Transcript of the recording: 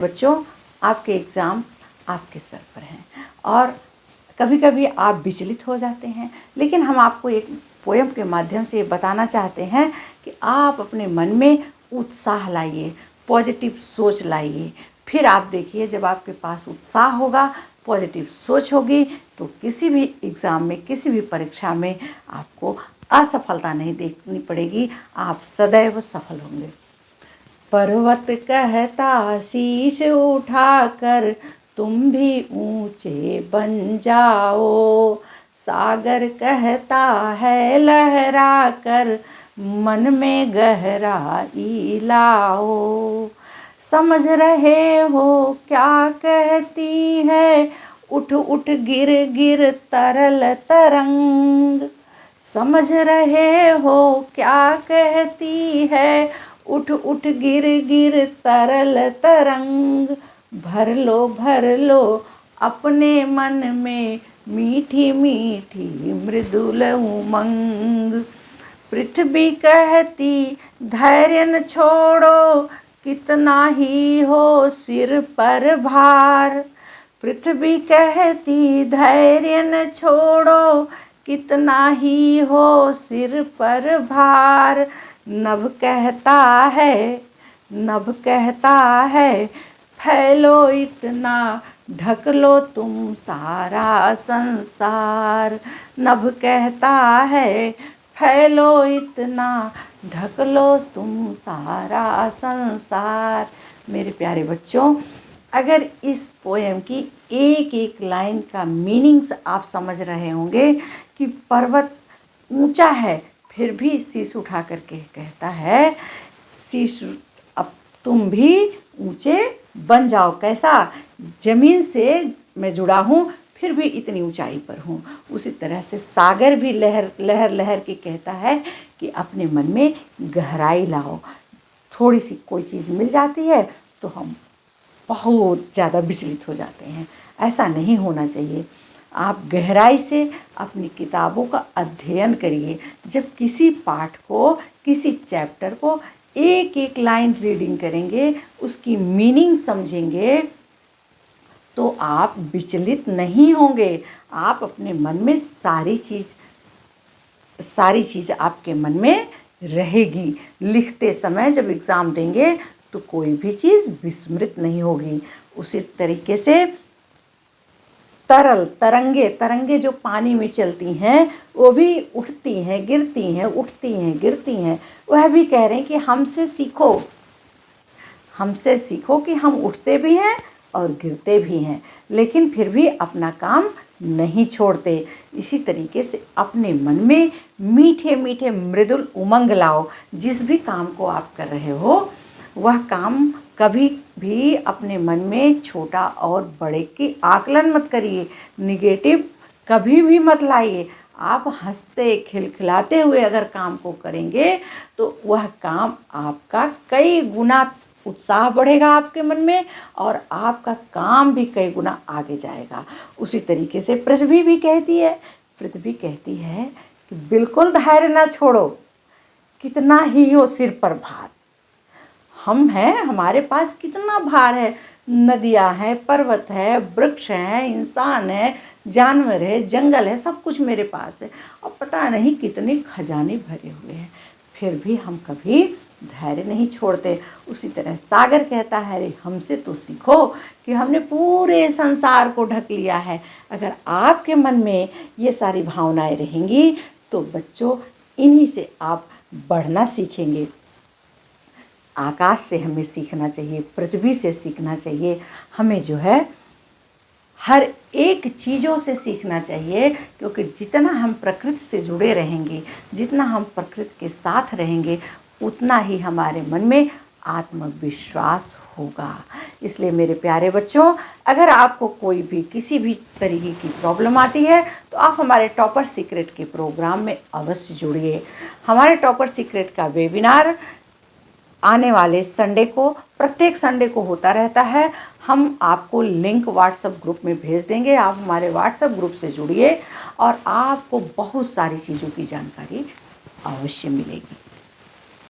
बच्चों, आपके एग्ज़ाम्स आपके सर पर हैं और कभी कभी आप विचलित हो जाते हैं, लेकिन हम आपको एक पोयम के माध्यम से बताना चाहते हैं कि आप अपने मन में उत्साह लाइए, पॉजिटिव सोच लाइए। फिर आप देखिए, जब आपके पास उत्साह होगा, पॉजिटिव सोच होगी, तो किसी भी एग्ज़ाम में, किसी भी परीक्षा में आपको असफलता नहीं देखनी पड़ेगी, आप सदैव सफल होंगे। पर्वत कहता शीश उठाकर तुम भी ऊंचे बन जाओ, सागर कहता है लहरा कर मन में गहराई लाओ। समझ रहे हो क्या कहती है उठ उठ गिर गिर तरल तरंग। समझ रहे हो क्या कहती है उठ उठ गिर गिर तरल तरंग। भर लो अपने मन में मीठी मीठी मृदुल उमंग। पृथ्वी कहती धैर्य न छोड़ो, कितना ही हो सिर पर भार। पृथ्वी कहती धैर्य न छोड़ो, कितना ही हो सिर पर भार। नभ कहता है फैलो इतना, ढक लो तुम सारा संसार। नभ कहता है फैलो इतना, ढक लो तुम सारा संसार। मेरे प्यारे बच्चों, अगर इस पोएम की एक एक लाइन का मीनिंग्स आप समझ रहे होंगे कि पर्वत ऊंचा है फिर भी शीश उठा करके कहता है, शीश अब तुम भी ऊंचे बन जाओ। कैसा? ज़मीन से मैं जुड़ा हूँ फिर भी इतनी ऊंचाई पर हूँ। उसी तरह से सागर भी लहर लहर लहर के कहता है कि अपने मन में गहराई लाओ। थोड़ी सी कोई चीज़ मिल जाती है तो हम बहुत ज़्यादा विचलित हो जाते हैं, ऐसा नहीं होना चाहिए। आप गहराई से अपनी किताबों का अध्ययन करिए। जब किसी पाठ को, किसी चैप्टर को एक एक लाइन रीडिंग करेंगे, उसकी मीनिंग समझेंगे, तो आप विचलित नहीं होंगे। आप अपने मन में सारी चीज़ आपके मन में रहेगी। लिखते समय जब एग्ज़ाम देंगे तो कोई भी चीज़ विस्मृत नहीं होगी। उसी तरीके से तरंगे जो पानी में चलती हैं वो भी उठती हैं गिरती हैं, उठती हैं गिरती हैं। वह भी कह रहे हैं कि हमसे सीखो कि हम उठते भी हैं और गिरते भी हैं, लेकिन फिर भी अपना काम नहीं छोड़ते। इसी तरीके से अपने मन में मीठे मीठे मृदुल उमंग लाओ। जिस भी काम को आप कर रहे हो, वह काम कभी भी अपने मन में छोटा और बड़े की आकलन मत करिए, निगेटिव कभी भी मत लाइए। आप हंसते खिलखिलाते हुए अगर काम को करेंगे तो वह काम आपका कई गुना उत्साह बढ़ेगा आपके मन में और आपका काम भी कई गुना आगे जाएगा। उसी तरीके से पृथ्वी कहती है कि बिल्कुल धैर्य ना छोड़ो, कितना ही हो सिर पर भार। हम हैं, हमारे पास कितना भार है। नदियाँ हैं, पर्वत है, वृक्ष हैं, इंसान है, जानवर है, जंगल है, सब कुछ मेरे पास है और पता नहीं कितने खजाने भरे हुए हैं, फिर भी हम कभी धैर्य नहीं छोड़ते। उसी तरह सागर कहता है, अरे हमसे तो सीखो कि हमने पूरे संसार को ढक लिया है। अगर आपके मन में ये सारी भावनाएं रहेंगी तो बच्चों, इन्हीं से आप बढ़ना सीखेंगे। आकाश से हमें सीखना चाहिए, पृथ्वी से सीखना चाहिए। हमें जो है हर एक चीज़ों से सीखना चाहिए, क्योंकि जितना हम प्रकृति से जुड़े रहेंगे, जितना हम प्रकृति के साथ रहेंगे, उतना ही हमारे मन में आत्मविश्वास होगा। इसलिए मेरे प्यारे बच्चों, अगर आपको कोई भी किसी भी तरीके की प्रॉब्लम आती है तो आप हमारे टॉपर सीक्रेट के प्रोग्राम में अवश्य जुड़िए। हमारे टॉपर सीक्रेट का वेबिनार आने वाले संडे को, प्रत्येक संडे को होता रहता है। हम आपको लिंक व्हाट्सएप ग्रुप में भेज देंगे। आप हमारे व्हाट्सएप ग्रुप से जुड़िए और आपको बहुत सारी चीज़ों की जानकारी अवश्य मिलेगी।